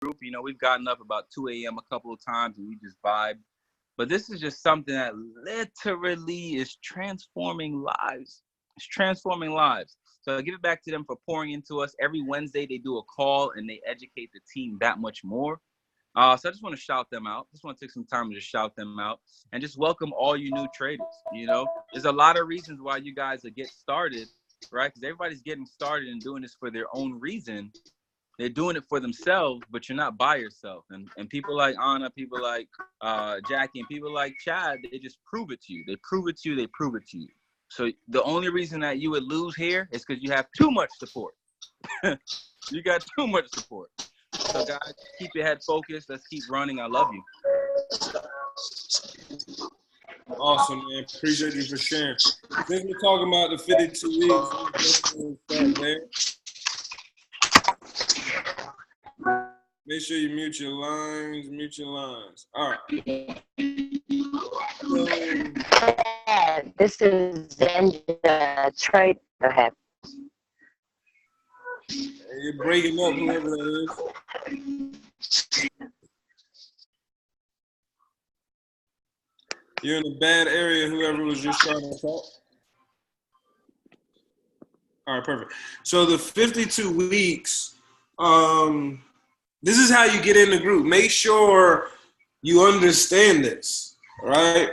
group. You know, we've gotten up about 2 a.m. a couple of times and we just vibe. But this is just something that literally is transforming lives. It's transforming lives. So I give it back to them for pouring into us. Every Wednesday, they do a call and they educate the team that much more. So I just want to shout them out. Just want to take some time to just shout them out and just welcome all you new traders. You know, there's a lot of reasons why you guys are get started, right? Because everybody's getting started and doing this for their own reason. They're doing it for themselves, but you're not by yourself. And people like Anna, people like Jackie, and people like Chad, they just prove it to you. They prove it to you. They prove it to you. So the only reason that you would lose here is because you have too much support. You got too much support. So guys, keep your head focused. Let's keep running. I love you. Awesome, man. Appreciate you for sharing. Since we're talking about the 52 weeks, make sure you mute your lines. Mute your lines. All right. This is the trade. Go ahed. You're breaking up, whoever that is. You're in a bad area, whoever was just trying to talk. All right, perfect. So the 52 weeks, this is how you get in the group. Make sure you understand this, right?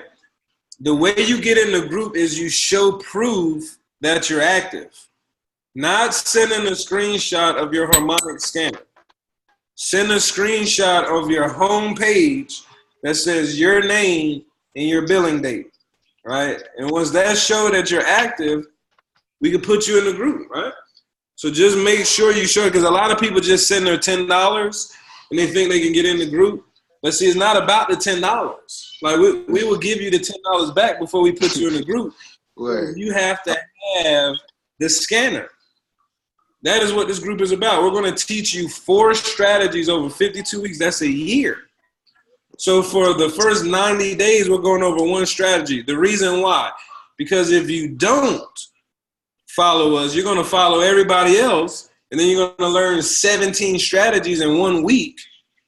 The way you get in the group is you show proof that you're active. Not sending a screenshot of your harmonic scanner. Send a screenshot of your home page that says your name and your billing date, right? And once that shows that you're active, we can put you in the group, right? So just make sure you show, because a lot of people just send their $10 and they think they can get in the group. But see, it's not about the $10. Like we will give you the $10 back before we put you in the group. Right. You have to have the scanner. That is what this group is about. We're going to teach you 4 strategies over 52 weeks. That's a year. So for the first 90 days, we're going over 1 strategy. The reason why, because if you don't follow us, you're going to follow everybody else, and then you're going to learn 17 strategies in 1 week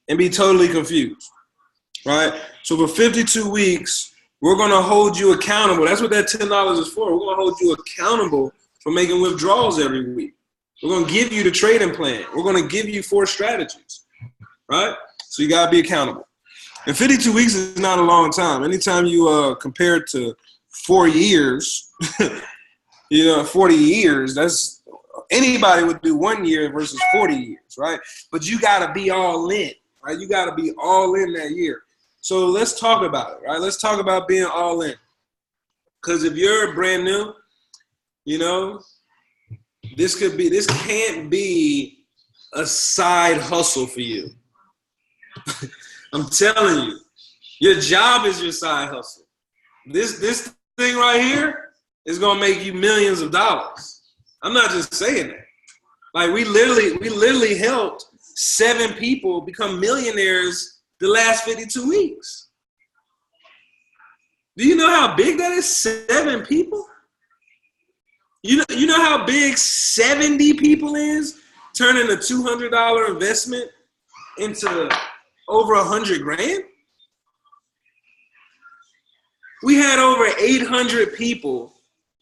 and be totally confused, right? So for 52 weeks, we're going to hold you accountable. That's what that $10 is for. We're going to hold you accountable for making withdrawals every week. We're going to give you the trading plan. We're going to give you 4 strategies, right? So you got to be accountable. And 52 weeks is not a long time. Anytime you compare it to 4 years, 40 years, that's anybody would do 1 year versus 40 years, right? But you got to be all in, right? You got to be all in that year. So let's talk about it, right? Let's talk about being all in. Because if you're brand new, this can't be a side hustle for you. I'm telling you, your job is your side hustle. This thing right here is gonna make you millions of dollars. I'm not just saying that. Like we literally helped 7 people become millionaires the last 52 weeks. Do you know how big that is? 7 people? You know how big 70 people is? Turning a $200 investment into over 100 grand? We had over 800 people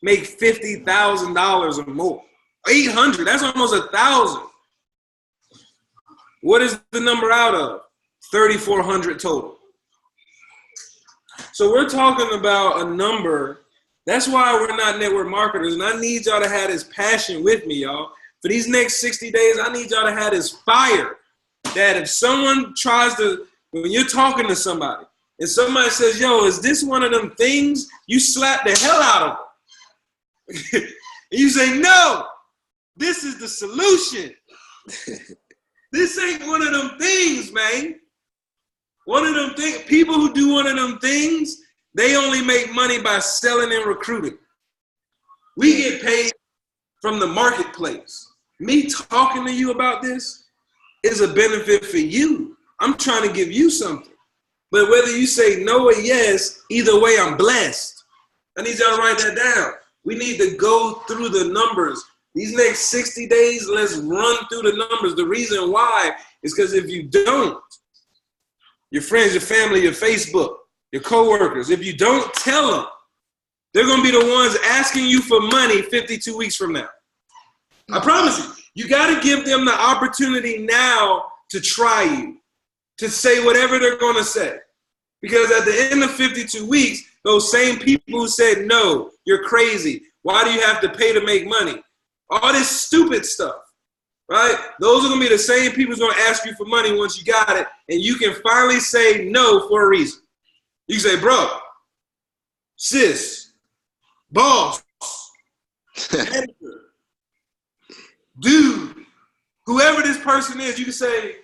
make $50,000 or more. 800, that's almost 1,000. What is the number out of? 3,400 total. So we're talking about a number. That's why we're not network marketers, and I need y'all to have this passion with me, y'all. For these next 60 days, I need y'all to have this fire that if someone tries to, when you're talking to somebody, and somebody says, yo, is this one of them things? You slap the hell out of them. And you say, no, this is the solution. This ain't one of them things, man. One of them things, people who do one of them things, they only make money by selling and recruiting. We get paid from the marketplace. Me talking to you about this is a benefit for you. I'm trying to give you something. But whether you say no or yes, either way, I'm blessed. I need y'all to write that down. We need to go through the numbers. These next 60 days, let's run through the numbers. The reason why It's because if you don't, your friends, your family, your Facebook, your coworkers, if you don't tell them, they're going to be the ones asking you for money 52 weeks from now. I promise you. You got to give them the opportunity now to try you, to say whatever they're going to say. Because at the end of 52 weeks, those same people who said, no, you're crazy. Why do you have to pay to make money? All this stupid stuff, right? Those are going to be the same people who's going to ask you for money once you got it. And you can finally say no for a reason. You can say, bro, sis, boss, editor, dude, whoever this person is, you can say,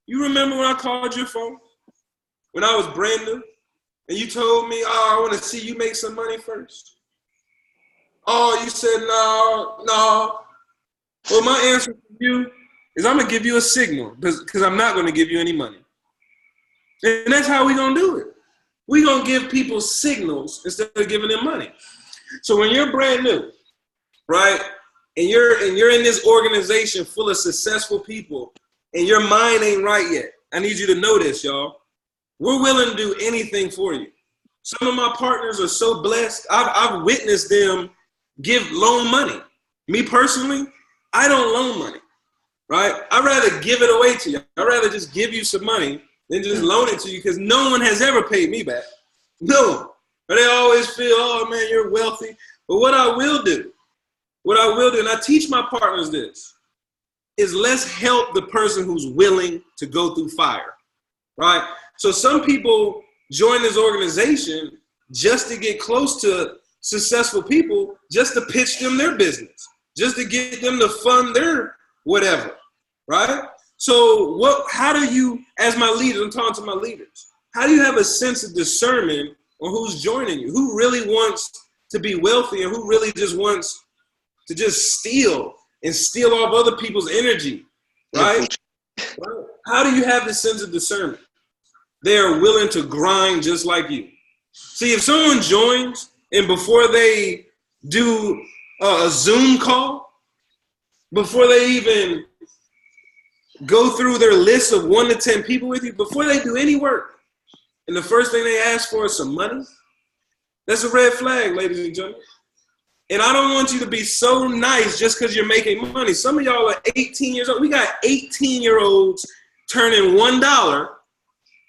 you remember when I called your phone? When I was brand new? And you told me, oh, I want to see you make some money first. Oh, you said, no. Well, my answer to you is I'm going to give you a signal because I'm not going to give you any money. And that's how we're going to do it. We're going to give people signals instead of giving them money. So when you're brand new, right, and you're in this organization full of successful people and your mind ain't right yet, I need you to know this, y'all. We're willing to do anything for you. Some of my partners are so blessed. I've witnessed them loan money. Me personally, I don't loan money, right? I'd rather give it away to you. I'd rather just give you some money than just loan it to you because no one has ever paid me back. No one. But they always feel, oh, man, you're wealthy. But what I will do, and I teach my partners this, is let's help the person who's willing to go through fire, right? So some people join this organization just to get close to successful people, just to pitch them their business, just to get them to fund their whatever, right? So how do you, as my leaders, I'm talking to my leaders, how do you have a sense of discernment on who's joining you? Who really wants to be wealthy and who really just wants to just steal off other people's energy, right? How do you have this sense of discernment? They are willing to grind just like you. See, if someone joins and before they do a Zoom call, before they even go through their list of 1 to 10 people with you, before they do any work, and the first thing they ask for is some money, that's a red flag, ladies and gentlemen. And I don't want you to be so nice just because you're making money. Some of y'all are 18 years old. We got 18-year-olds turning $1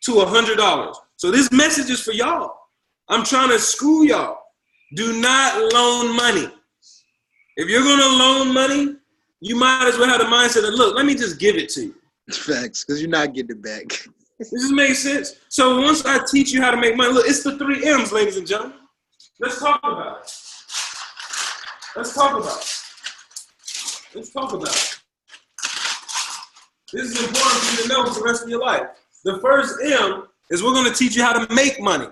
to $100. So this message is for y'all. I'm trying to school y'all. Do not loan money. If you're going to loan money, you might as well have the mindset of, look, let me just give it to you. Facts, because you're not getting it back. This just makes sense. So once I teach you how to make money, look, it's the 3 M's, ladies and gentlemen. Let's talk about it. Let's talk about it. Let's talk about it. This is important for you to know for the rest of your life. The first M is we're going to teach you how to make money.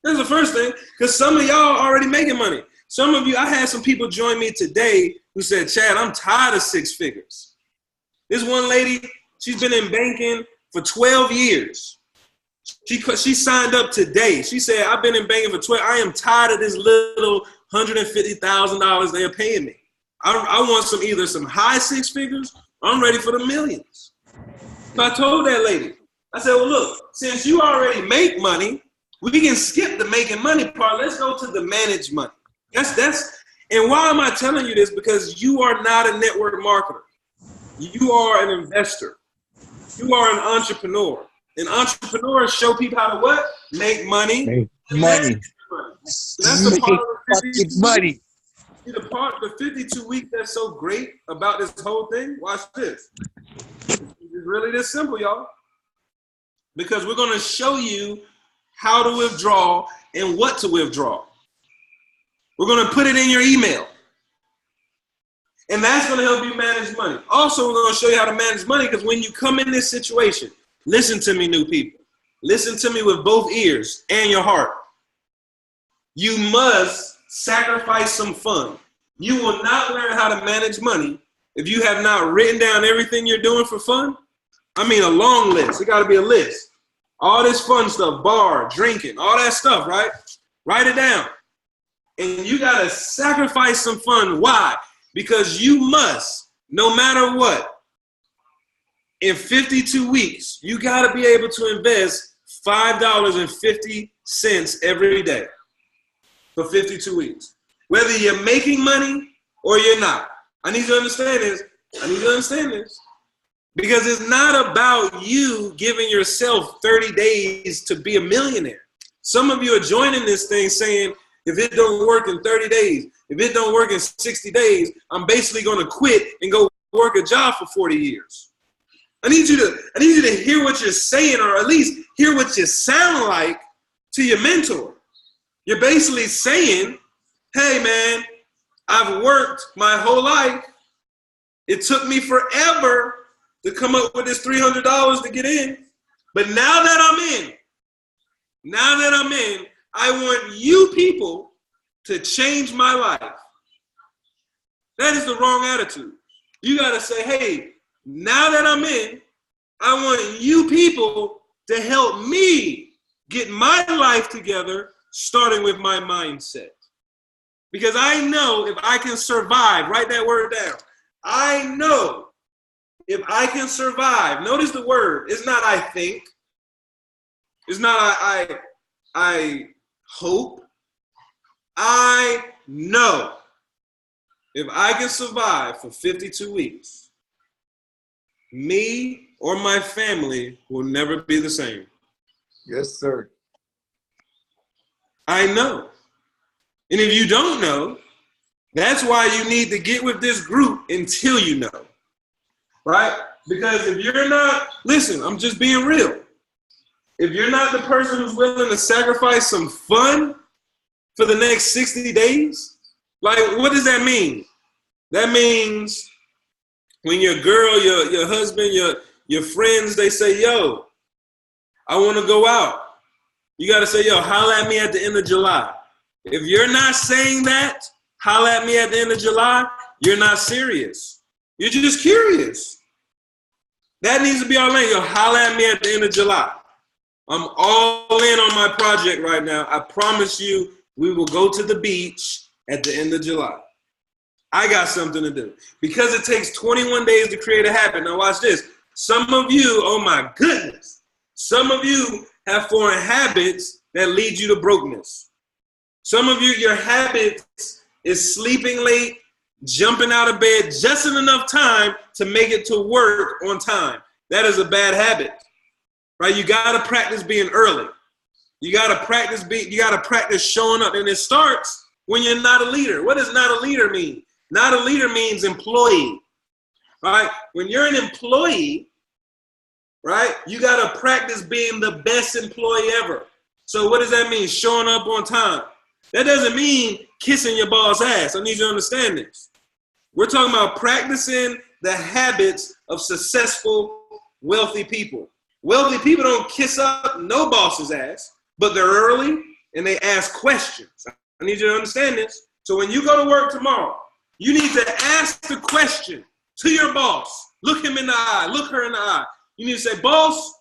That's the first thing, because some of y'all are already making money. Some of you, I had some people join me today who said, Chad, I'm tired of 6 figures. This one lady, she's been in banking for 12 years. She signed up today. She said, I've been in banking for 12. I am tired of this little $150,000 they're paying me. I want either some high 6 figures, or I'm ready for the millions. So I told that lady, I said, well, look, since you already make money, we can skip the making money part. Let's go to the managed money. And why am I telling you this? Because you are not a network marketer. You are an investor. You are an entrepreneur. And entrepreneurs show people how to what? Make money. Make money. So that's the part of the 52 money. See, the 52 weeks that's so great about this whole thing, watch this. It's really this simple, y'all. Because we're going to show you how to withdraw and what to withdraw. We're going to put it in your email. And that's going to help you manage money. Also, we're going to show you how to manage money because when you come in this situation, listen to me, new people. Listen to me with both ears and your heart. You must sacrifice some fun. You will not learn how to manage money if you have not written down everything you're doing for fun. I mean, a long list. It got to be a list. All this fun stuff, bar, drinking, all that stuff, right? Write it down. And you got to sacrifice some fun. Why? Because you must, no matter what, in 52 weeks, you got to be able to invest $5.50 every day for 52 weeks. Whether you're making money or you're not. I need you to understand this. Because it's not about you giving yourself 30 days to be a millionaire. Some of you are joining this thing saying, if it don't work in 30 days, if it don't work in 60 days, I'm basically going to quit and go work a job for 40 years. I need you to hear what you're saying, or at least hear what you sound like to your mentor. You're basically saying, hey man, I've worked my whole life. It took me forever to come up with this $300 to get in. But now that I'm in, I want you people to change my life. That is the wrong attitude. You got to say, hey, now that I'm in, I want you people to help me get my life together, starting with my mindset. Because I know if I can survive, write that word down. I know if I can survive, notice the word, it's not I think, it's not I hope, I know if I can survive for 52 weeks, me or my family will never be the same. Yes, sir. I know. And if you don't know, that's why you need to get with this group until you know. Right? Because if you're not, listen, I'm just being real. If you're not the person who's willing to sacrifice some fun for the next 60 days, like what does that mean? That means when your girl, your husband, your friends, they say, yo, I want to go out. You got to say, yo, holla at me at the end of July. If you're not saying that, holla at me at the end of July, you're not serious. You're just curious. That needs to be our lane. Yo, holla at me at the end of July. I'm all in on my project right now. I promise you, we will go to the beach at the end of July. I got something to do. Because it takes 21 days to create a habit. Now watch this. Some of you, oh my goodness, some of you have foreign habits that lead you to brokenness. Some of you, your habits is sleeping late, jumping out of bed just in enough time to make it to work on time. That is a bad habit, right? You got to practice being early. You got to practice showing up. And it starts when you're not a leader. What does not a leader mean? Not a leader means employee, right? When you're an employee, right, you got to practice being the best employee ever. So what does that mean? Showing up on time. That doesn't mean kissing your boss' ass. I need you to understand this. We're talking about practicing the habits of successful, wealthy people. Wealthy people don't kiss up no boss's ass, but they're early and they ask questions. I need you to understand this. So when you go to work tomorrow, you need to ask the question to your boss. Look him in the eye. Look her in the eye. You need to say, boss,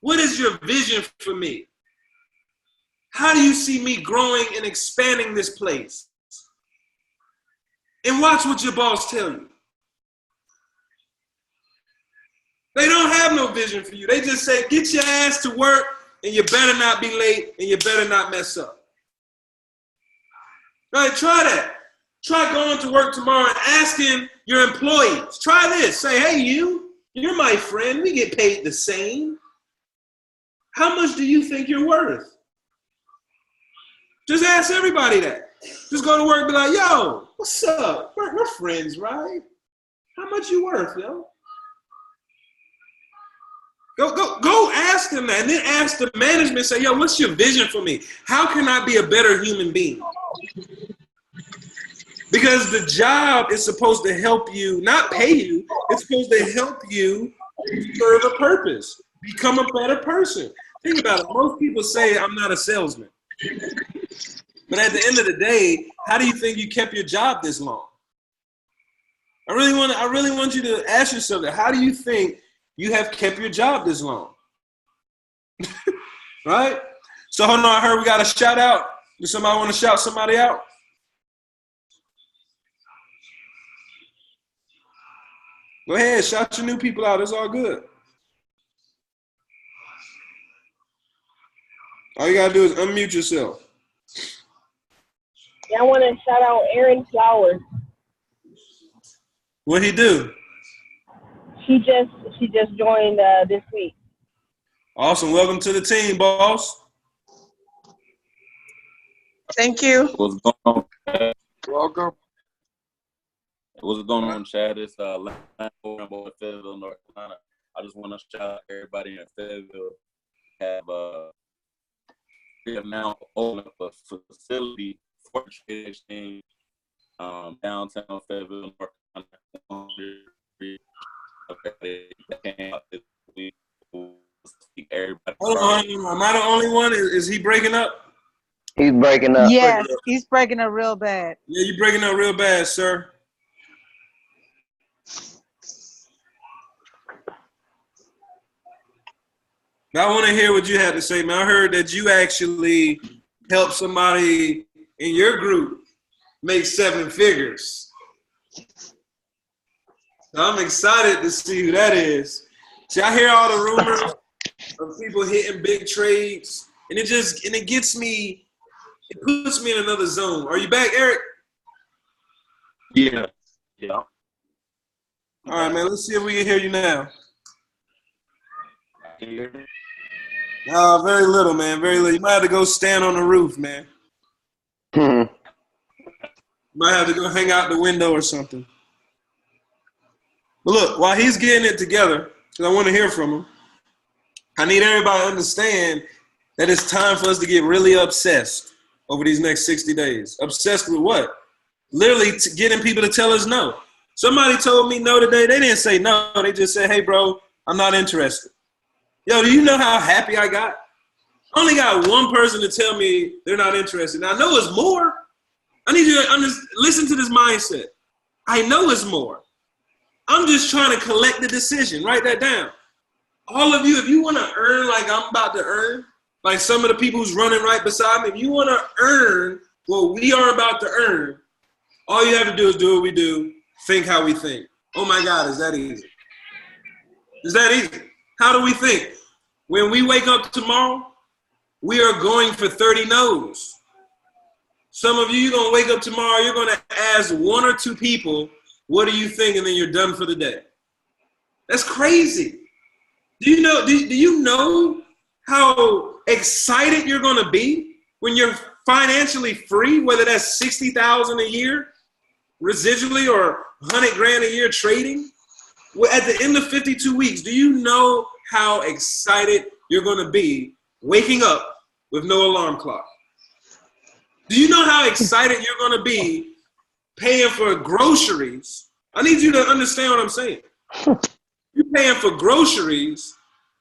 what is your vision for me? How do you see me growing and expanding this place? And watch what your boss tell you. They don't have no vision for you. They just say, get your ass to work and you better not be late and you better not mess up. Right, try that. Try going to work tomorrow and asking your employees. Try this. Say, hey, you're my friend. We get paid the same. How much do you think you're worth? Just ask everybody that. Just go to work and be like, yo, what's up? We're friends, right? How much you worth, yo? Go ask them that. And then ask the management, say, yo, what's your vision for me? How can I be a better human being? Because the job is supposed to help you, not pay you. It's supposed to help you serve a purpose, become a better person. Think about it. Most people say, I'm not a salesman. But at the end of the day, how do you think you kept your job this long? I really want you to ask yourself that. How do you think you have kept your job this long? Right? So hold on, I heard we got a shout out. Does somebody want to shout somebody out? Go ahead, shout your new people out. It's all good. All you gotta do is unmute yourself. Yeah, I want to shout out Aaron Flowers. What'd he do? She just joined this week. Awesome. Welcome to the team, boss. Thank you. What's going on? Welcome. What's going on, Chad? It's Lando in Fayetteville, North Carolina. I just want to shout out everybody in Fayetteville. We have now opened up a facility for trade exchange downtown Fayetteville, North Carolina. Everybody. Hold on. Am I the only one? Is he breaking up? He's breaking up. Yes, he's breaking up real bad. Yeah, you're breaking up real bad, sir. I want to hear what you had to say, man. I heard that you actually helped somebody in your group make 7 figures. So I'm excited to see who that is. See, I hear all the rumors of people hitting big trades, and it puts me in another zone. Are you back, Eric? Yeah. All right, man. Let's see if we can hear you now. Can you hear me? Very little, man. Very little. You might have to go stand on the roof, man. You might have to go hang out the window or something. But look, while he's getting it together, because I want to hear from him, I need everybody to understand that it's time for us to get really obsessed over these next 60 days. Obsessed with what? Literally getting people to tell us no. Somebody told me no today. They didn't say no. They just said, hey, bro, I'm not interested. Yo, do you know how happy I got? I only got one person to tell me they're not interested. Now, I know it's more. I need you to listen to this mindset. I know it's more. I'm just trying to collect the decision. Write that down. All of you, if you want to earn like I'm about to earn, like some of the people who's running right beside me, if you want to earn what we are about to earn, all you have to do is do what we do, think how we think. Oh, my God, is that easy? Is that easy? How do we think? When we wake up tomorrow, we are going for 30 no's. Some of you, you're going to wake up tomorrow, you're going to ask 1 or 2 people, what do you think? And then you're done for the day. That's crazy. Do you know how excited you're going to be when you're financially free, whether that's $60,000 a year residually or $100,000 a year trading? Well, at the end of 52 weeks, do you know how excited you're going to be waking up with no alarm clock? Do you know how excited you're going to be paying for groceries? I need you to understand what I'm saying. You're paying for groceries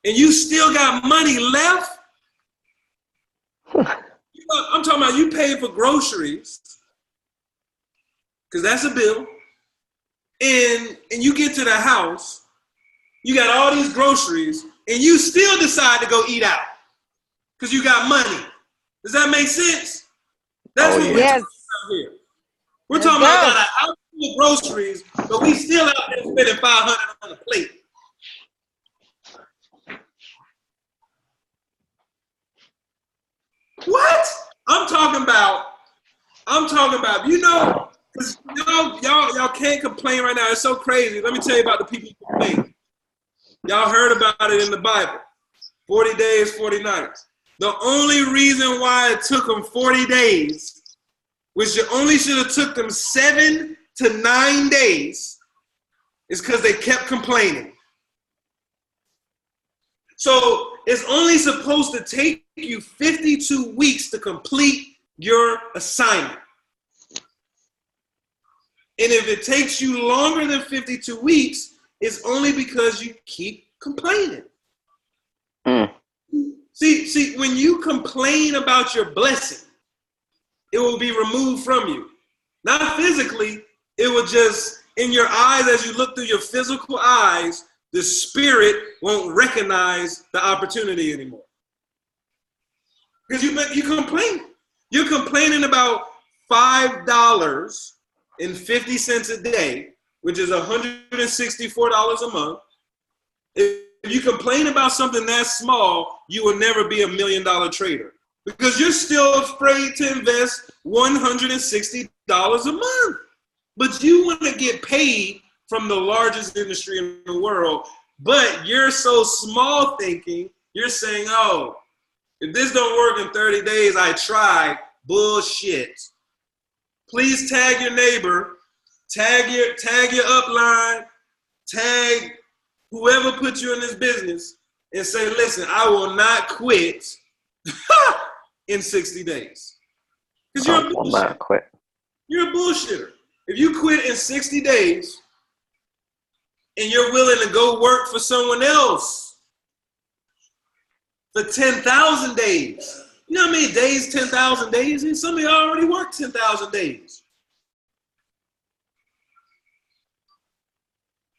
and you still got money left? I'm talking about you pay for groceries because that's a bill. And you get to the house, you got all these groceries, and you still decide to go eat out because you got money. Does that make sense? That's what we're talking about here. We're talking about got a house full of groceries, but we still out there spending $500 on a plate. What? I'm talking about, you know, because y'all can't complain right now. It's so crazy. Let me tell you about the people who complain. Y'all heard about it in the Bible. 40 days, 40 nights. The only reason why it took them 40 days, which it only should have took them 7 to 9 days, is because they kept complaining. So it's only supposed to take you 52 weeks to complete your assignment. And if it takes you longer than 52 weeks, it's only because you keep complaining. See, when you complain about your blessing, it will be removed from you. Not physically, it will just, in your eyes, as you look through your physical eyes, the spirit won't recognize the opportunity anymore. Because you complain. You're complaining about $5.50 a day, which is $164 a month. If you complain about something that small, you will never be $1 million trader. because you're still afraid to invest $160 a month. But you want to get paid from the largest industry in the world, but you're so small thinking, you're saying, oh, if this don't work in 30 days, I tried. Bullshit. Please tag your neighbor, tag your upline, tag whoever put you in this business and say, listen, I will not quit in 60 days. Because you're a bullshitter. You're a bullshitter. If you quit in 60 days and you're willing to go work for someone else for 10,000 days, you know how many days 10,000 days is? Some of y'all already worked 10,000 days.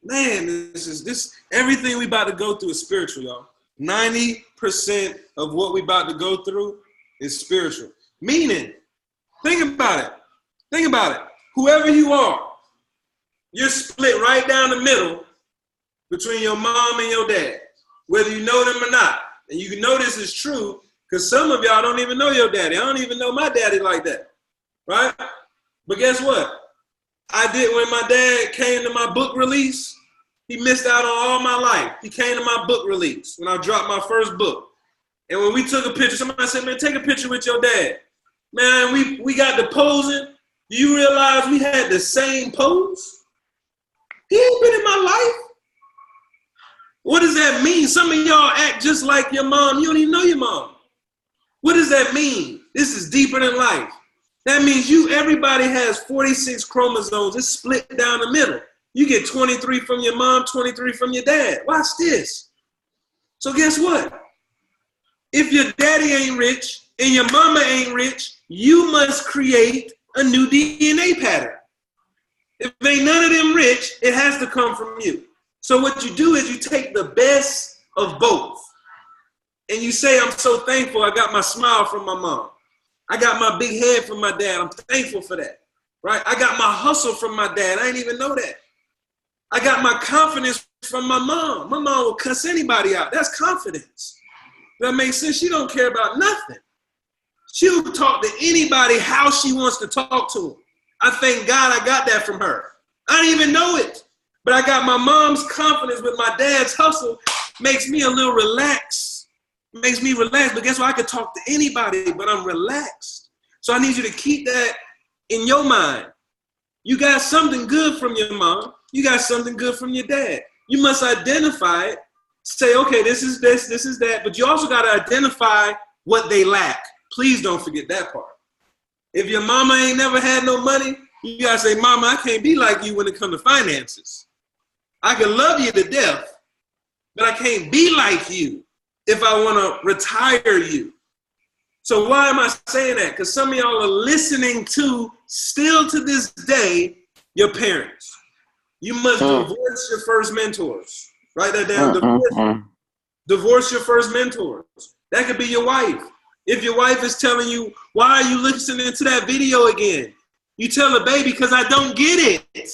Man, this everything we about to go through is spiritual, y'all. 90% of what we about to go through is spiritual. Meaning, think about it. Think about it. Whoever you are, you're split right down the middle between your mom and your dad, whether you know them or not. And you can know this is true because some of y'all don't even know your daddy. I don't even know my daddy like that, right? But guess what? I did when my dad came to my book release. He missed out on all my life. He came to my book release when I dropped my first book. And when we took a picture, somebody said, man, take a picture with your dad. Man, we got the posing. Do you realize we had the same pose? He ain't been in my life. What does that mean? Some of y'all act just like your mom. You don't even know your mom. What does that mean? This is deeper than life. That means everybody has 46 chromosomes. It's split down the middle. You get 23 from your mom, 23 from your dad. Watch this. So guess what? If your daddy ain't rich and your mama ain't rich, you must create a new DNA pattern. If ain't none of them rich, it has to come from you. So what you do is you take the best of both. And you say, I'm so thankful I got my smile from my mom. I got my big head from my dad. I'm thankful for that, right? I got my hustle from my dad. I didn't even know that. I got my confidence from my mom. My mom will cuss anybody out. That's confidence. That makes sense. She don't care about nothing. She'll talk to anybody how she wants to talk to them. I thank God I got that from her. I didn't even know it. But I got my mom's confidence with my dad's hustle. Makes me a little relaxed. Makes me relaxed. But guess what? I could talk to anybody, but I'm relaxed. So I need you to keep that in your mind. You got something good from your mom. You got something good from your dad. You must identify it. Say, okay, this is this is that. But you also got to identify what they lack. Please don't forget that part. If your mama ain't never had no money, you got to say, mama, I can't be like you when it comes to finances. I can love you to death, but I can't be like you if I want to retire you. So why am I saying that? Because some of y'all are listening to, still to this day, your parents. You must divorce your first mentors. Write that down. Divorce your first mentors. That could be your wife. If your wife is telling you, why are you listening to that video again? You tell her, baby, because I don't get it.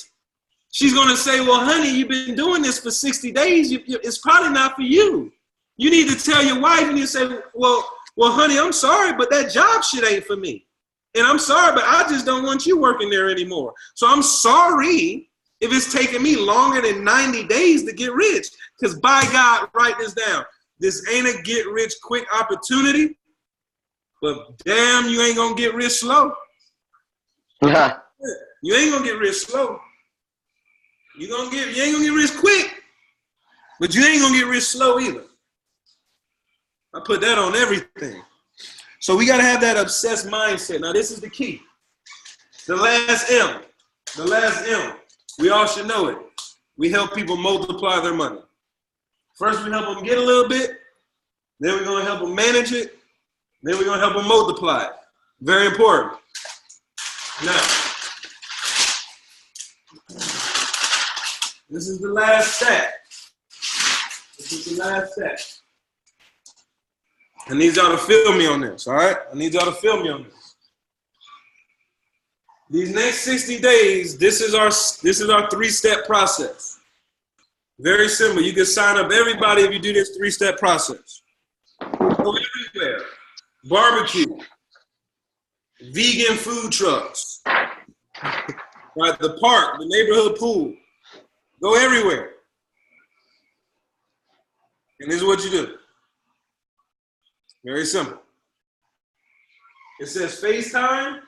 She's going to say, well, honey, you've been doing this for 60 days. It's probably not for you. You need to tell your wife and you say, well, honey, I'm sorry, but that job shit ain't for me. And I'm sorry, but I just don't want you working there anymore. So I'm sorry if it's taking me longer than 90 days to get rich. Because by God, write this down. This ain't a get rich quick opportunity, but damn, you ain't going to get rich slow. You ain't going to get rich slow. You ain't going to get rich quick, but you ain't going to get rich slow either. I put that on everything. So we got to have that obsessed mindset. Now, this is the key. The last M. The last M. We all should know it. We help people multiply their money. First, we help them get a little bit. Then we're going to help them manage it. Then we're going to help them multiply it. Very important. Now, this is the last step. This is the last step. I need y'all to feel me on this, all right? I need y'all to feel me on this. These next 60 days, this is our 3-step process. Very simple. You can sign up everybody if you do this 3-step process. Go everywhere. barbecue, vegan food trucks, right? The park, the neighborhood pool. Go everywhere. And this is what you do. Very simple. It says FaceTime,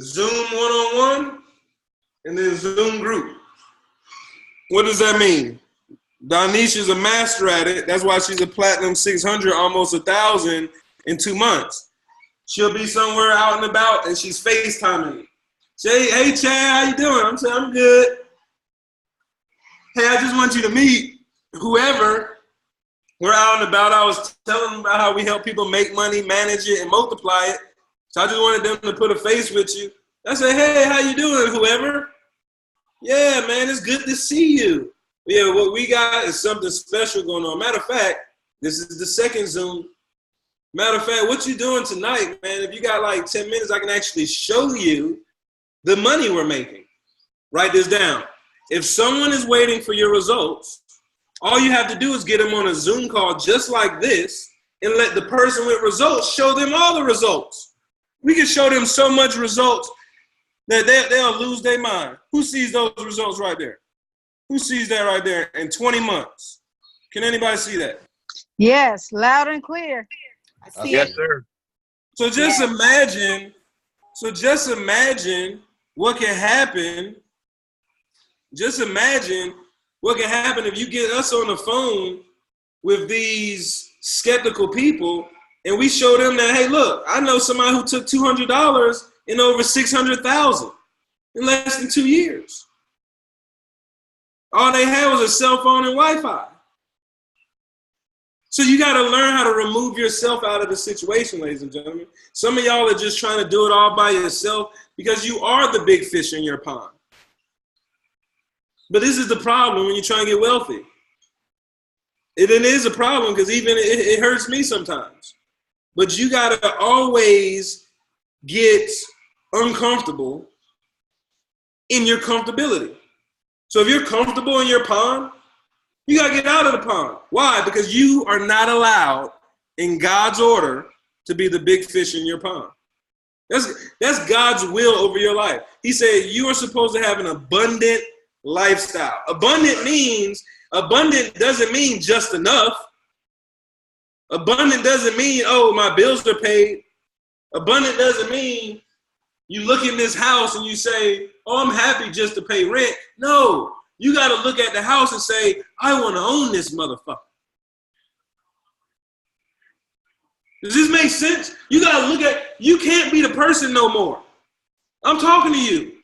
Zoom one-on-one, and then Zoom group. What does that mean? Donisha is a master at it. That's why she's a platinum 600, almost 1,000 in 2 months. She'll be somewhere out and about, and she's FaceTiming me. Say, hey, Chad, how you doing? I'm saying, I'm good. Hey, I just want you to meet whoever. We're out and about. I was telling them about how we help people make money, manage it, and multiply it. So I just wanted them to put a face with you. I said, hey, how you doing, whoever? Yeah, man, it's good to see you. Yeah, what we got is something special going on. Matter of fact, this is the second Zoom. Matter of fact, what you doing tonight, man, if you got like 10 minutes, I can actually show you the money we're making. Write this down. If someone is waiting for your results, all you have to do is get them on a Zoom call just like this and let the person with results show them all the results. We can show them so much results that they'll lose their mind. Who sees those results right there? Who sees that right there in 20 months? Can anybody see that? Yes, loud and clear. I see it. sir. So just imagine what can happen. Just imagine what can happen if you get us on the phone with these skeptical people and we show them that, hey, look, I know somebody who took $200 and over 600,000 in less than 2 years. All they had was a cell phone and Wi-Fi. So you got to learn how to remove yourself out of the situation, ladies and gentlemen. Some of y'all are just trying to do it all by yourself because you are the big fish in your pond. But this is the problem when you're trying to get wealthy. It is a problem because even it hurts me sometimes. But you got to always get uncomfortable in your comfortability. So if you're comfortable in your pond, you got to get out of the pond. Why? Because you are not allowed in God's order to be the big fish in your pond. That's God's will over your life. He said you are supposed to have an abundant lifestyle. Abundant doesn't mean just enough. Abundant doesn't mean, oh, my bills are paid. Abundant doesn't mean you look in this house and you say, oh, I'm happy just to pay rent. No, you got to look at the house and say, I want to own this motherfucker. Does this make sense? You got to look at, you can't be the person no more. I'm talking to you.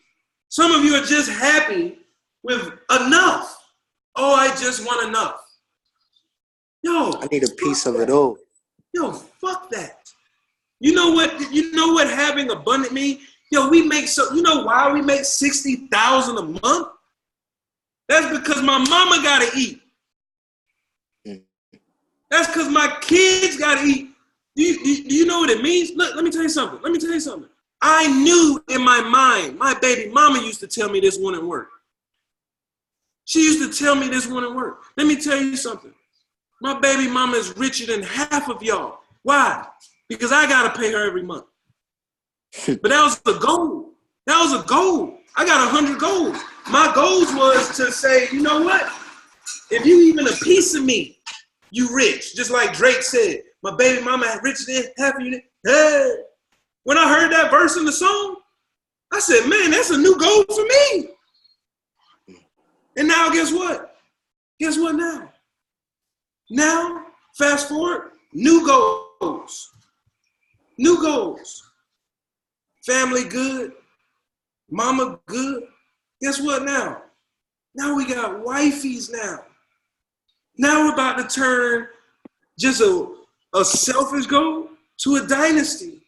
Some of you are just happy with enough. Oh, I just want enough. Yo, I need a piece of it all. Yo, fuck that. You know what having abundant means? Yo, we make so, you know why we make $60,000 a month? That's because my mama gotta eat. That's because my kids gotta eat. Do you know what it means? Look, let me tell you something. I knew in my mind, my baby mama used to tell me this wouldn't work. She used to tell me this wouldn't work. Let me tell you something. My baby mama is richer than half of y'all. Why? Because I got to pay her every month. But that was the goal. I got 100 goals. My goals was to say, you know what? If you even a piece of me, you rich. Just like Drake said, my baby mama richer than half of you. Hey. When I heard that verse in the song, I said, man, that's a new goal for me. And now guess what? Guess what now? Now, fast forward, new goals. New goals. Family good. Mama good. Guess what now? Now we got wifeys now. Now we're about to turn just a selfish goal to a dynasty.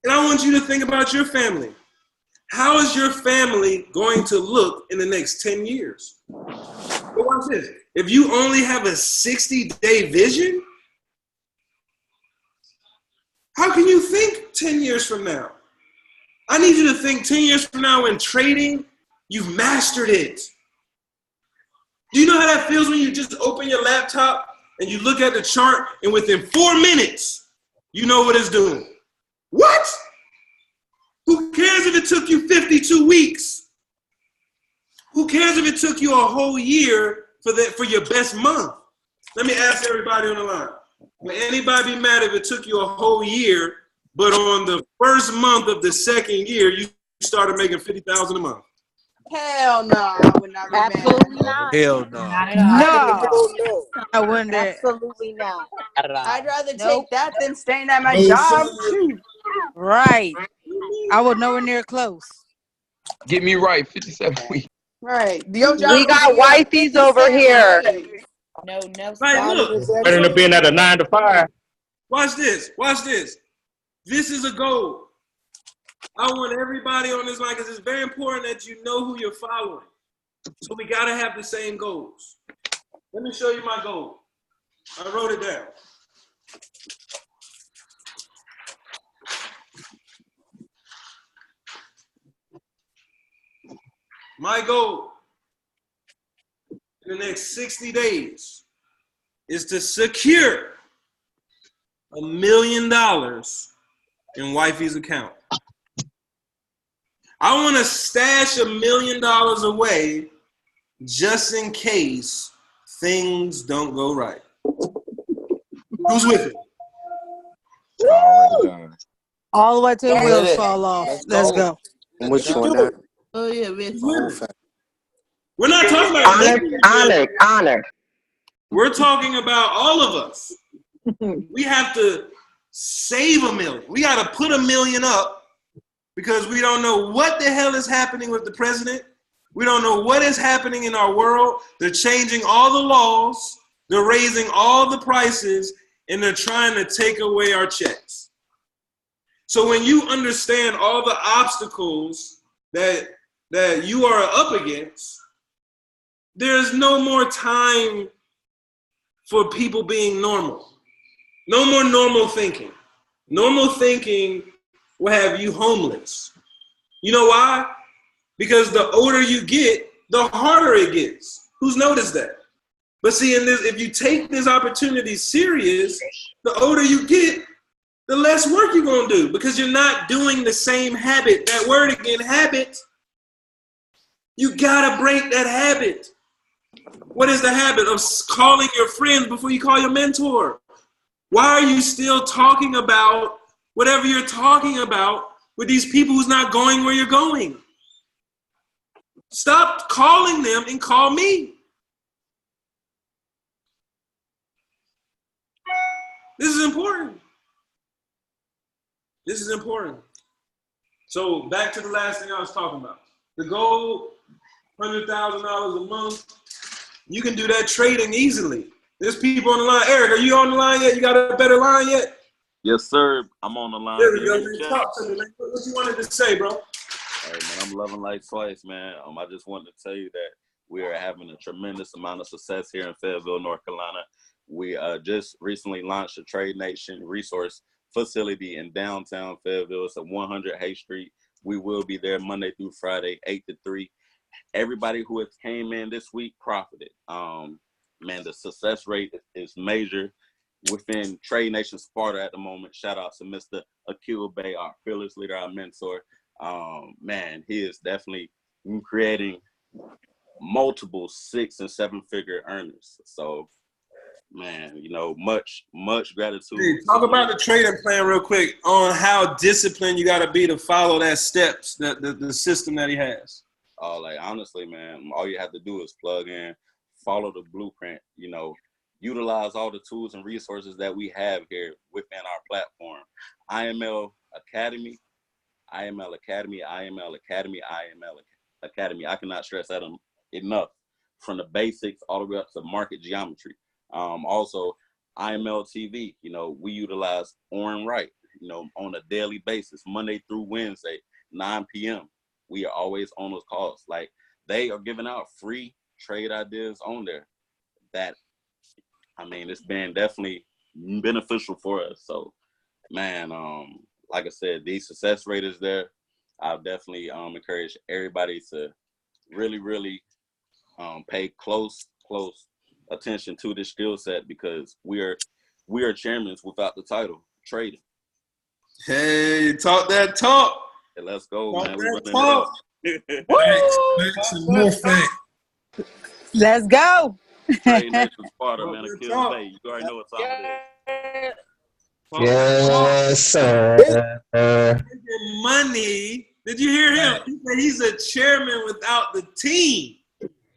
And I want you to think about your family. How is your family going to look in the next 10 years? But watch this. If you only have a 60-day vision, how can you think 10 years from now? I need you to think 10 years from now in trading, you've mastered it. Do you know how that feels when you just open your laptop and you look at the chart and within 4 minutes, you know what it's doing. What? Who cares if it took you 52 weeks? Who cares if it took you a whole year for your best month? Let me ask everybody on the line. Would anybody be mad if it took you a whole year, but on the first month of the second year, you started making $50,000 a month? Hell no, I would not be mad. Absolutely not. Hell no. Not at all. No, I wouldn't. Absolutely not. I'd rather Nope. take that than staying at my No, job. sir. Shoot. Right. I was nowhere near close. Get me right, 57 weeks. Right. Your job We got would be at wifeys over 57 here. days. No, Like, look, Better than being at a 9 to 5. watch this. Watch this. This is a goal. I want everybody on this line because it's very important that you know who you're following. So we got to have the same goals. Let me show you my goal. I wrote it down. My goal in the next 60 days is to secure $1 million in wifey's account. I want to stash $1 million away just in case things don't go right. Who's with it? Already done. All the way till the Go wheels ahead. fall off. Let's Let's go. go. I'm with you on that. Oh, yeah, man. Who's with Whole it? fact. We're not talking about Honor. We're talking about all of us. We have to save $1 million. We got to put $1 million up because we don't know what the hell is happening with the president. We don't know what is happening in our world. They're changing all the laws. They're raising all the prices, and they're trying to take away our checks. So when you understand all the obstacles that you are up against, there's no more time for people being normal. No more normal thinking. Normal thinking will have you homeless. You know why? Because the older you get, the harder it gets. Who's noticed that? But see, in this, if you take this opportunity serious, the older you get, the less work you're gonna do because you're not doing the same habit. That word again, habit. You gotta break that habit. What is the habit of calling your friends before you call your mentor? Why are you still talking about whatever you're talking about with these people who's not going where you're going? Stop calling them and call me. This is important. This is important. So back to the last thing I was talking about. The goal, $100,000 a month. You can do that trading easily. There's people on the line. Eric, are you on the line yet? You got a better line yet? Yes, sir. I'm on the line. There we go. Talk to me, man. What you wanted to say, bro? Hey, man, I'm loving life twice, man. I just wanted to tell you that we are having a tremendous amount of success here in Fayetteville, North Carolina. We just recently launched a Trade Nation resource facility in downtown Fayetteville. It's at 100 Hay Street. We will be there Monday through Friday, 8 to 3. Everybody who has came in this week profited. Man, the success rate is major within Trade Nation Sparta at the moment. Shout out to Mr. Akil Bay, our fearless leader, our mentor. Man, he is definitely creating multiple 6- and 7-figure earners. So, man, you know, much gratitude. Hey, talk about the trading plan real quick on how disciplined you got to be to follow that steps, the system that he has. Like, honestly, man, all you have to do is plug in, follow the blueprint, you know, utilize all the tools and resources that we have here within our platform. IML Academy. I cannot stress that enough. From the basics all the way up to market geometry. Also, IML TV, you know, we utilize Oren Wright, you know, on a daily basis, Monday through Wednesday, 9 p.m. We are always on those calls. Like, they are giving out free trade ideas on there that, I mean, it's been definitely beneficial for us. So, man, like I said, the success rate is there. I'll definitely encourage everybody to really pay close attention to this skill set because we are chairmen without the title. trading. Hey, talk that talk. Hey, let's go, Talk man. We that running talk. it Facts and more facts. Let's go. up. Trade Nation Sparta, Talk man. that Achilles talk. Bay. You already know what time it is. Talk that talk. Yes, sir. Making money. Did you hear him? He said he's a chairman without the team.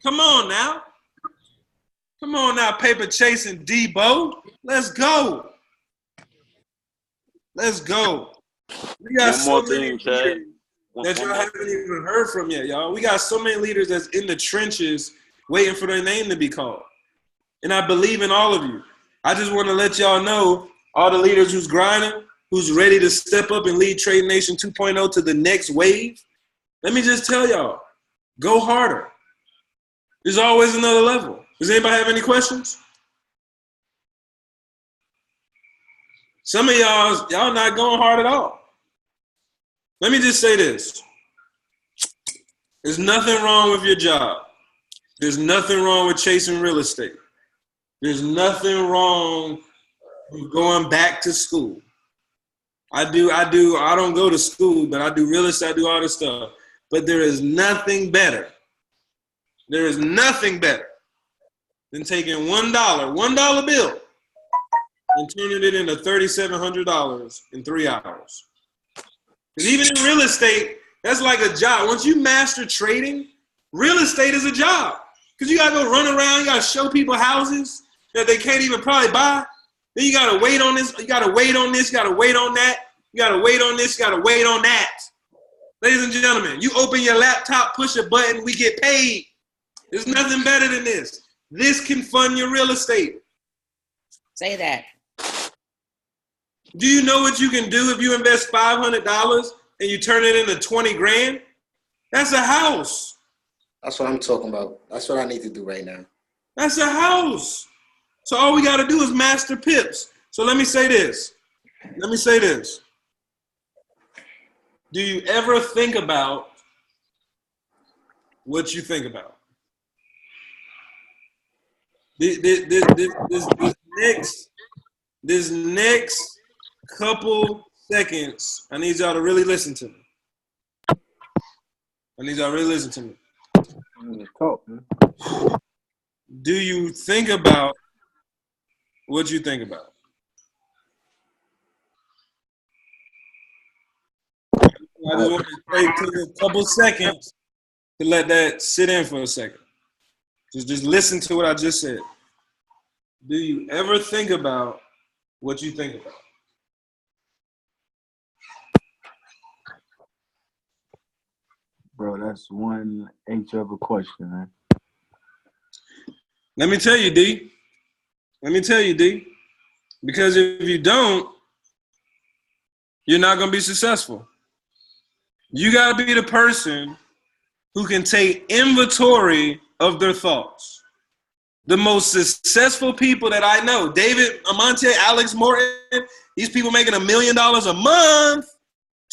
Come on now. Come on now, paper chasing Debo. Let's go. Let's go. We got One more so many thing, Chad. leaders that y'all haven't even heard from yet, y'all. We got so many leaders that's in the trenches waiting for their name to be called. And I believe in all of you. I just want to let y'all know, all the leaders who's grinding, who's ready to step up and lead Trade Nation 2.0 to the next wave, let me just tell y'all, go harder. There's always another level. Does anybody have any questions? Some of y'all not going hard at all. Let me just say this. There's nothing wrong with your job. There's nothing wrong with chasing real estate. There's nothing wrong with going back to school. I don't go to school, but I do real estate, I do all this stuff. But there is nothing better. There is nothing better than taking $1 bill, and turning it into $3,700 in 3 hours. Because even in real estate, that's like a job. Once you master trading, real estate is a job. Because you got to go run around, you got to show people houses that they can't even probably buy. Then you got to wait on this, you got to wait on this, you got to wait on that, you got to wait on this, you got to wait on that. Ladies and gentlemen, you open your laptop, push a button, we get paid. There's nothing better than this. This can fund your real estate. Say that. Do you know what you can do if you invest $500 and you turn it into 20 grand? That's a house. That's what I'm talking about. That's what I need to do right now. That's a house. So all we got to do is master pips. So let me say this. Do you ever think about what you think about? This next couple seconds, I need y'all to really listen to me. Talk, man. Do you think about what you think about? I just want to take a couple seconds to let that sit in for a second. Just listen to what I just said. Do you ever think about what you think about? Bro, that's one H of a question, man. Let me tell you, D. Because if you don't, you're not going to be successful. You got to be the person who can take inventory of their thoughts. The most successful people that I know, David Amante, Alex Morton, these people making $1 million a month,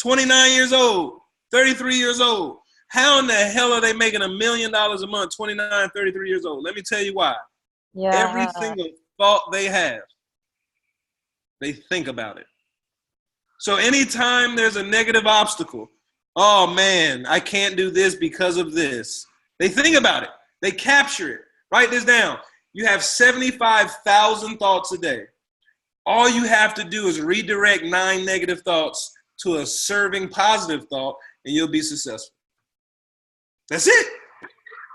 29 years old, 33 years old. How in the hell are they making $1 million a month, 29, 33 years old? Let me tell you why. Yeah. Every single thought they have, they think about it. So anytime there's a negative obstacle, oh man, I can't do this because of this. They think about it. They capture it. Write this down. You have 75,000 thoughts a day. All you have to do is redirect 9 negative thoughts to a serving positive thought, and you'll be successful. That's it.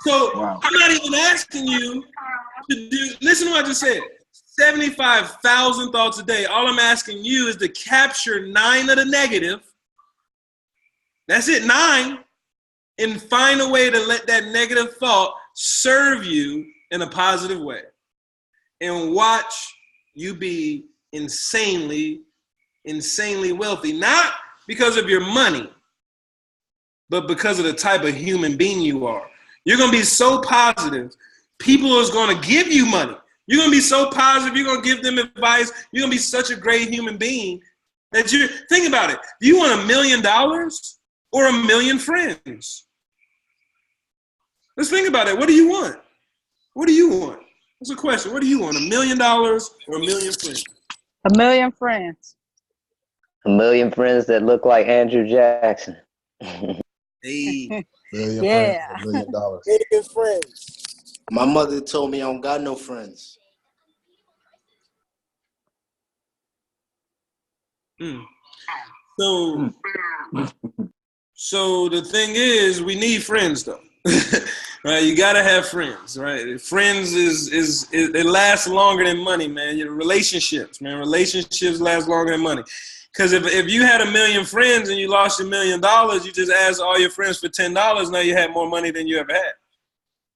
So wow. I'm not even asking you to do, listen to what I just said. 75,000 thoughts a day. All I'm asking you is to capture 9 of the negative. That's it, 9. And find a way to let that negative thought serve you in a positive way. And watch you be insanely wealthy. Not because of your money, but because of the type of human being you are. You're going to be so positive, people are going to give you money. You're going to be so positive, you're going to give them advice. You're going to be such a great human being that you think about it. Do you want $1 million or 1 million friends? Let's think about it. What do you want? What do you want? That's a question. What do you want? $1 million or 1 million friends? 1 million friends. A million friends that look like Andrew Jackson. Hey. Million Yeah. friends, $1 million. Million friends. My mother told me I don't got no friends. So the thing is, we need friends though. Right? You gotta have friends, right? Friends is it lasts longer than money, man. Your relationships, man. Relationships last longer than money. Because if you had 1 million friends and you lost $1 million, you just asked all your friends for $10. Now you had more money than you ever had.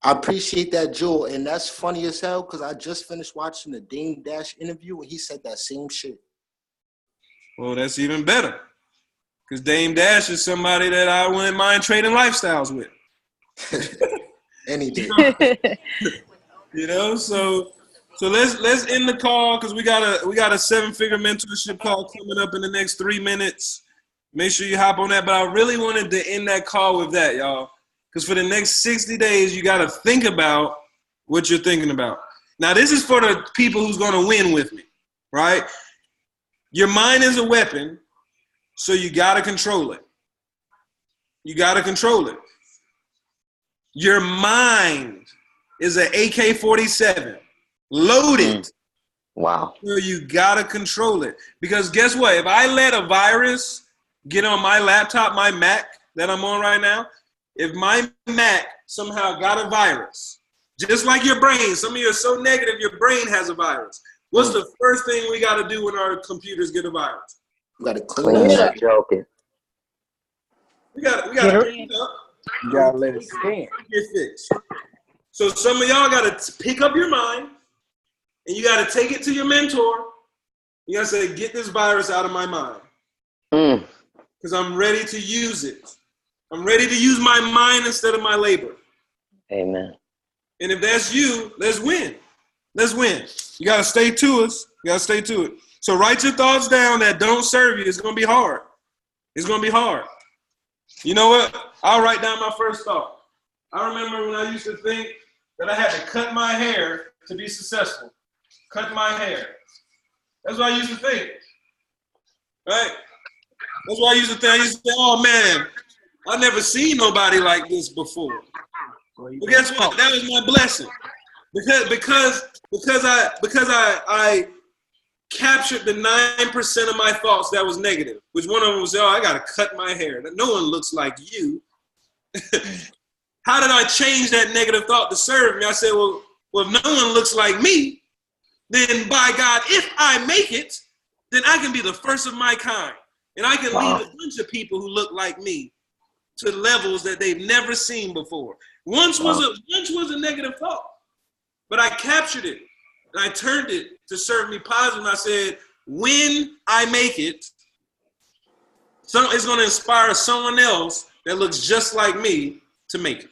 I appreciate that, Joel, and that's funny as hell because I just finished watching the Dame Dash interview and he said that same shit. Well, that's even better. Because Dame Dash is somebody that I wouldn't mind trading lifestyles with. Any day. You know, so let's end the call because we got a 7-figure mentorship call coming up in the next 3 minutes. Make sure you hop on that. But I really wanted to end that call with that, y'all. Because for the next 60 days, you got to think about what you're thinking about. Now, this is for the people who's going to win with me, right? Your mind is a weapon, so you got to control it. You got to control it. Your mind is an AK-47, loaded. Wow. So you got to control it. Because guess what? If I let a virus get on my laptop, my Mac that I'm on right now, if my Mac somehow got a virus, just like your brain, some of you are so negative, your brain has a virus. What's the first thing we got to do when our computers get a virus? We got to Clean clean that it. joker. We got to clean it up. You gotta let it stand. Get fixed. So some of y'all got to pick up your mind and you got to take it to your mentor. You got to say, get this virus out of my mind. Because I'm ready to use it. I'm ready to use my mind instead of my labor. Amen. And if that's you, let's win. Let's win. You got to stay to us. You got to stay to it. So write your thoughts down that don't serve you. It's going to be hard. It's going to be hard. You know what? I'll write down my first thought. I remember when I used to think that I had to cut my hair to be successful. Cut my hair. That's what I used to think. Right? That's what I used to think. I used to say, oh, man, I've never seen nobody like this before. But guess what? That was my blessing. Because I captured the 9% of my thoughts that was negative, which one of them was, oh, I got to cut my hair. No one looks like you. How did I change that negative thought to serve me? I said, well, if no one looks like me, then by God, if I make it, then I can be the first of my kind. And I can lead a bunch of people who look like me to levels that they've never seen before. Once was a negative thought, but I captured it and I turned it to serve me positive. And I said, when I make it, it's going to inspire someone else that looks just like me to make it.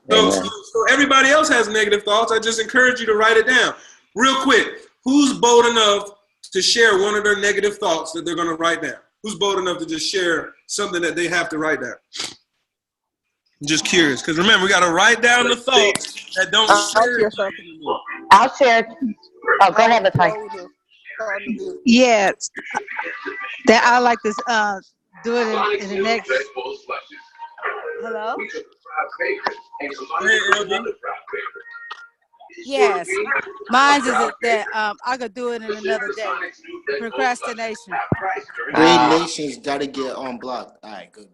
So everybody else has negative thoughts. I just encourage you to write it down. Real quick, who's bold enough to share one of their negative thoughts that they're going to write down? Who's bold enough to just share something that they have to write down? I'm just curious, because remember, we got to write down the thoughts that don't share anymore. I'll share. Oh, go ahead, Latoya. Yeah, that I like to do it in the next. Hello? Yes, mine is that I could do it in another day. Procrastination. Great nations got to get on block. All right, good.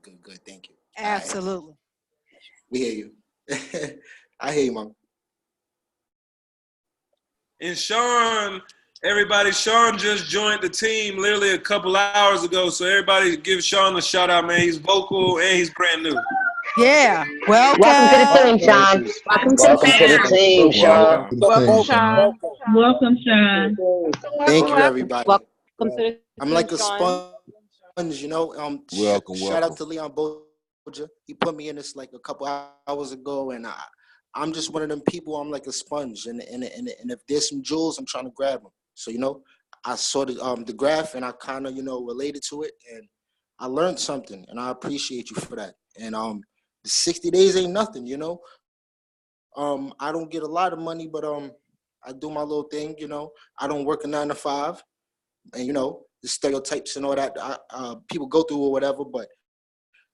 Thank you. Absolutely. We hear you. I hear you, Mom. And Sean just joined the team literally a couple hours ago. So everybody give Sean a shout out, man. He's vocal and he's brand new. Yeah. Welcome to the team, Sean. Welcome to the team, Sean. Welcome, Sean. Thank you, everybody. Welcome to the I'm like a sponge, you know. Welcome. Shout out to Leon Boja. He put me in this like a couple hours ago, and I'm just one of them people. I'm like a sponge, and if there's some jewels, I'm trying to grab them. So, you know, I saw the graph, and I kind of, you know, related to it, and I learned something, and I appreciate you for that. And the 60 days ain't nothing, you know. I don't get a lot of money, but I do my little thing, you know. I don't work a 9 to 5, and you know, stereotypes and all that people go through or whatever, but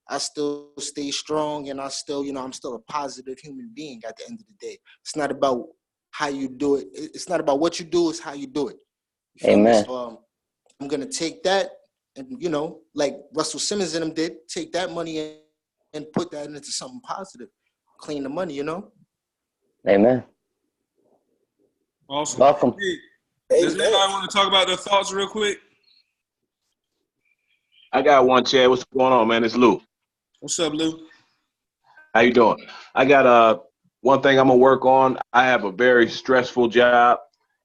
I still stay strong, and I still, I'm still a positive human being at the end of the day. It's not about how you do it. It's not about what you do, it's how you do it. Amen. So, I'm going to take that and, like Russell Simmons and them did, take that money and put that into something positive. Clean the money, Amen. Awesome. Welcome. Hey, does anybody want to talk about their thoughts real quick? I got one, Chad. What's going on, man? It's Lou. What's up, Lou? How you doing? I got one thing I'm gonna work on. I have a very stressful job,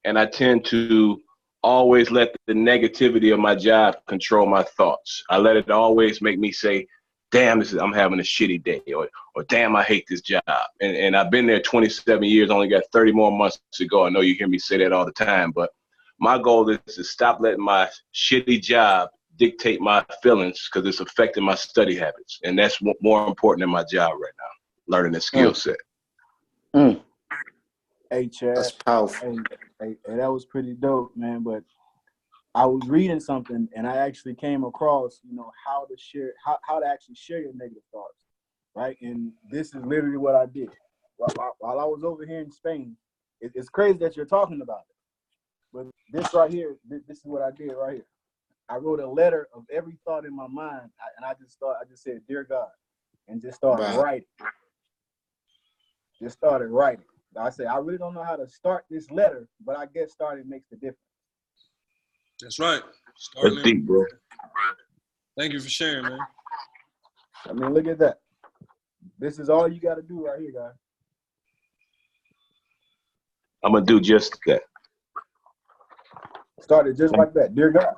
and I tend to always let the negativity of my job control my thoughts. I let it always make me say, damn, I'm having a shitty day, or damn, I hate this job. And I've been there 27 years, only got 30 more months to go. I know you hear me say that all the time, but my goal is to stop letting my shitty job dictate my feelings, because it's affecting my study habits. And that's more important than my job right now, learning the skill set. Hey, Chad. That's powerful. Hey, that was pretty dope, man. But I was reading something, and I actually came across, how to actually share your negative thoughts, right? And this is literally what I did. While I was over here in Spain, it's crazy that you're talking about it. But this right here, this is what I did right here. I wrote a letter of every thought in my mind, and I just said, "Dear God," and just started writing. Just started writing. I said, I really don't know how to start this letter, but I guess starting makes the difference. That's right. That's deep, bro. Thank you for sharing, man. I mean, look at that. This is all you got to do right here, guys. I'm gonna do just that. Started just like that, dear God.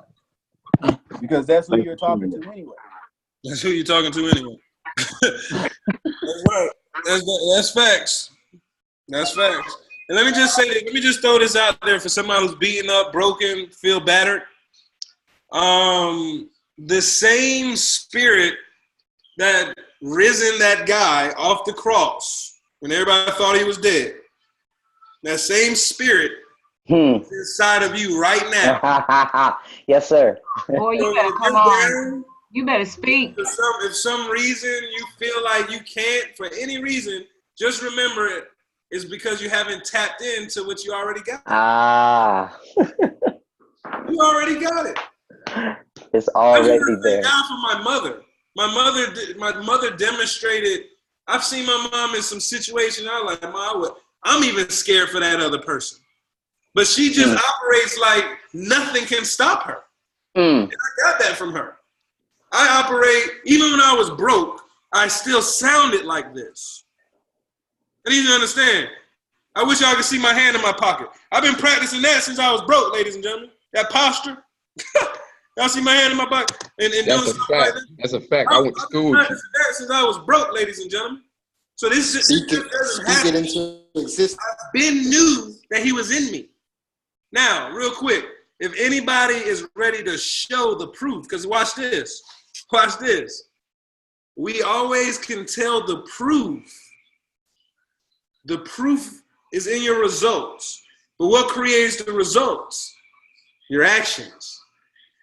Because that's who you're talking to anyway. That's who you're talking to anyway. That's right. That's facts. That's facts. And let me just throw this out there for somebody who's beaten up, broken, feel battered. The same spirit that risen that guy off the cross when everybody thought he was dead, that same spirit is inside of you right now. Yes, sir. Boy, you better come on. You better speak. If some reason you feel like you can't, for any reason, just remember it's because you haven't tapped into what you already got. You already got it. It's already there. Thank God for my mother. My mother demonstrated. I've seen my mom in some situations. I'm like, I'm even scared for that other person. But she just operates like nothing can stop her. And I got that from her. I operate, even when I was broke, I still sounded like this. I need you to understand. I wish y'all could see my hand in my pocket. I've been practicing that since I was broke, ladies and gentlemen. That posture. Y'all see my hand in my pocket? And That's doing a stuff fact. like that. That's a fact. I went to school with you. I've been practicing that since I was broke, ladies and gentlemen. So this just doesn't happen. Into existence. I've been knew that he was in me. Now, real quick, if anybody is ready to show the proof, because watch this. Watch this. We always can tell the proof. The proof is in your results. But what creates the results? Your actions.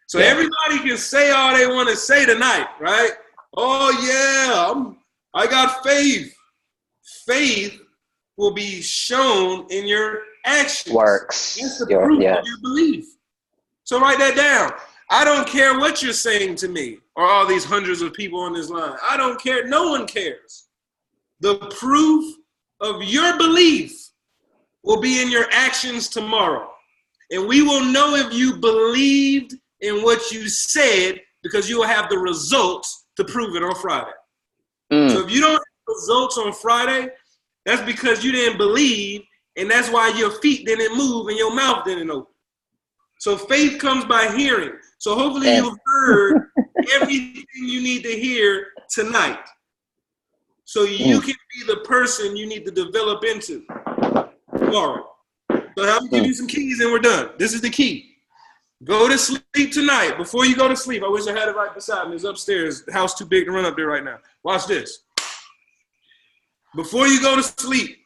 So everybody can say all they want to say tonight, right? Oh, yeah, I got faith. Faith will be shown in your actions. Works. That's the proof of your belief. So write that down. I don't care what you're saying to me or all these hundreds of people on this line. I don't care. No one cares. The proof of your belief will be in your actions tomorrow. And we will know if you believed in what you said because you will have the results to prove it on Friday. So if you don't have results on Friday, that's because you didn't believe, and that's why your feet didn't move and your mouth didn't open. So faith comes by hearing. So hopefully you've heard everything you need to hear tonight. So you can be the person you need to develop into tomorrow. So I'm gonna give you some keys and we're done. This is the key. Go to sleep tonight. Before you go to sleep, I wish I had it right beside me. It's upstairs. The house too big to run up there right now. Watch this. Before you go to sleep,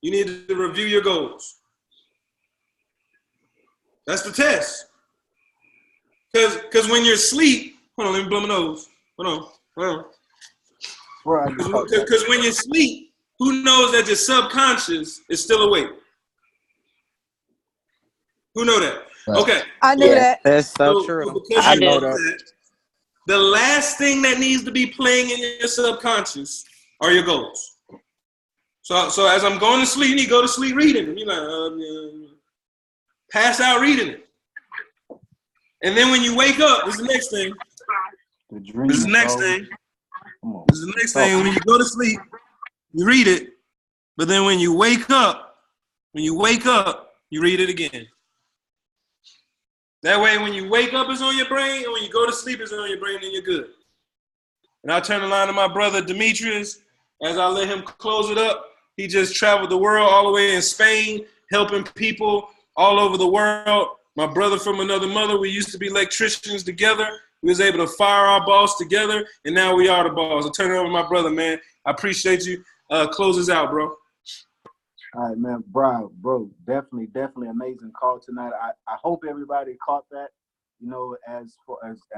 you need to review your goals. That's the test. Because when you're asleep, hold on, let me blow my nose. Hold on. Because when you sleep, who knows that your subconscious is still awake? Who know that? Okay. I knew that. That's so true. Because I you know know that, the last thing that needs to be playing in your subconscious are your goals. So as I'm going to sleep, you need to go to sleep reading them. You're like, pass out reading it. And then when you wake up, this is the next thing. This is the next thing. This is the next thing. When you go to sleep, you read it. But then when you wake up, you read it again. That way, when you wake up, it's on your brain, and when you go to sleep, it's on your brain, and you're good. And I'll turn the line to my brother, Demetrius, as I let him close it up. He just traveled the world all the way in Spain, helping people all over the world. My brother from another mother, we used to be electricians together. We was able to fire our boss together, and now we are the boss. I'll turn it over to my brother, man. I appreciate you. Close us out, bro. All right, man, bro, definitely amazing call tonight. I hope everybody caught that. You know, as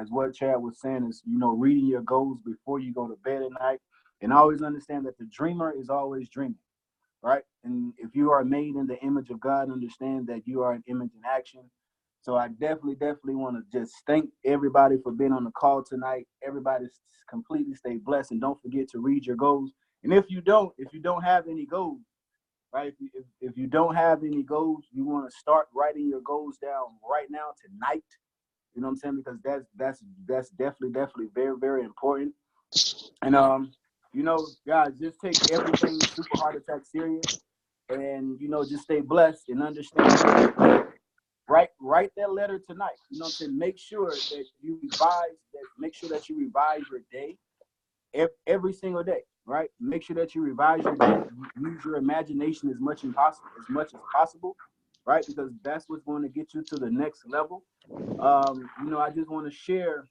what Chad was saying is, you know, reading your goals before you go to bed at night, and always understand that the dreamer is always dreaming, right? And if you are made in the image of God, understand that you are an image in action. So I definitely want to just thank everybody for being on the call tonight. Everybody completely stay blessed, and don't forget to read your goals. And if you don't have any goals, right? If you don't have any goals, you want to start writing your goals down right now tonight. You know what I'm saying? Because that's definitely very, very important. And you know, guys, just take everything Super Heart Attack serious, and you know, just stay blessed and understand. Write that letter tonight. You know what I'm saying? Make sure that you revise your day every single day. Right? Make sure that you revise your day. Use your imagination as much as possible, right? Because that's what's going to get you to the next level. You know, I just want to share.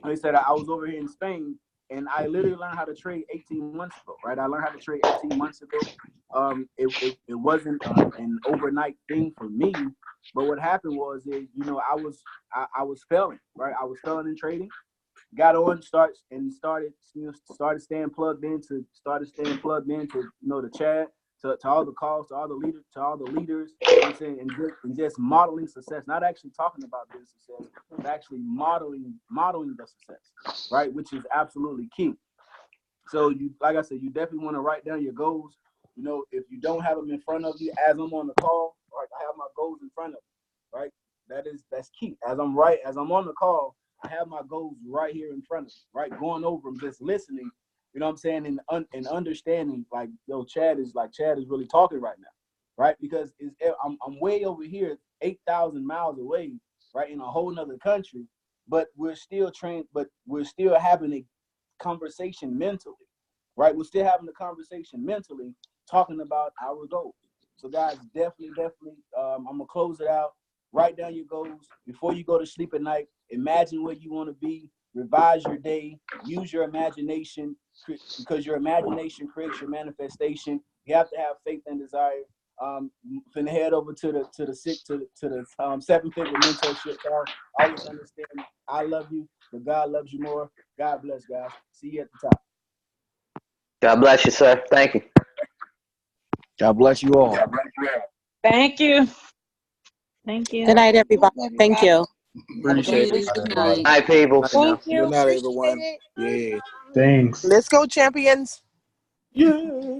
Like I said, I was over here in Spain, and I literally learned how to trade 18 months ago, right? I learned how to trade 18 months ago. It wasn't an overnight thing for me, but what happened was, you know, I was failing, right? I was failing in trading. Got on, started staying plugged into, you know, the chat, to all the calls, to all the leaders, you know what I'm saying, and just modeling success, not actually talking about this success, but actually modeling the success, right? Which is absolutely key. So you, like I said, you definitely want to write down your goals. You know, if you don't have them in front of you as I'm on the call, right, I have my goals in front of me, right? That's key. As I'm on the call, I have my goals right here in front of me, right? Going over them, just listening, you know what I'm saying, and understanding, like, yo, Chad is really talking right now, right? Because I'm way over here, 8,000 miles away, right, in a whole nother country, but we're still having a conversation mentally, right? We're still having a conversation mentally, talking about our goals. So guys, definitely, I'm gonna close it out. Write down your goals before you go to sleep at night. Imagine where you want to be. Revise your day. Use your imagination, because your imagination creates your manifestation. You have to have faith and desire. Finna head over to the 7-figure mentorship call. Always understand, I love you, but God loves you more. God bless, guys. See you at the top. God bless you, sir. Thank you. God bless you all. Thank you. Thank you. Good night, everybody. Thank you. Appreciate it. Good night. Hi, people. Thank you. Good night, everyone. Appreciate it. Yeah. Thanks. Let's go, champions. Yeah.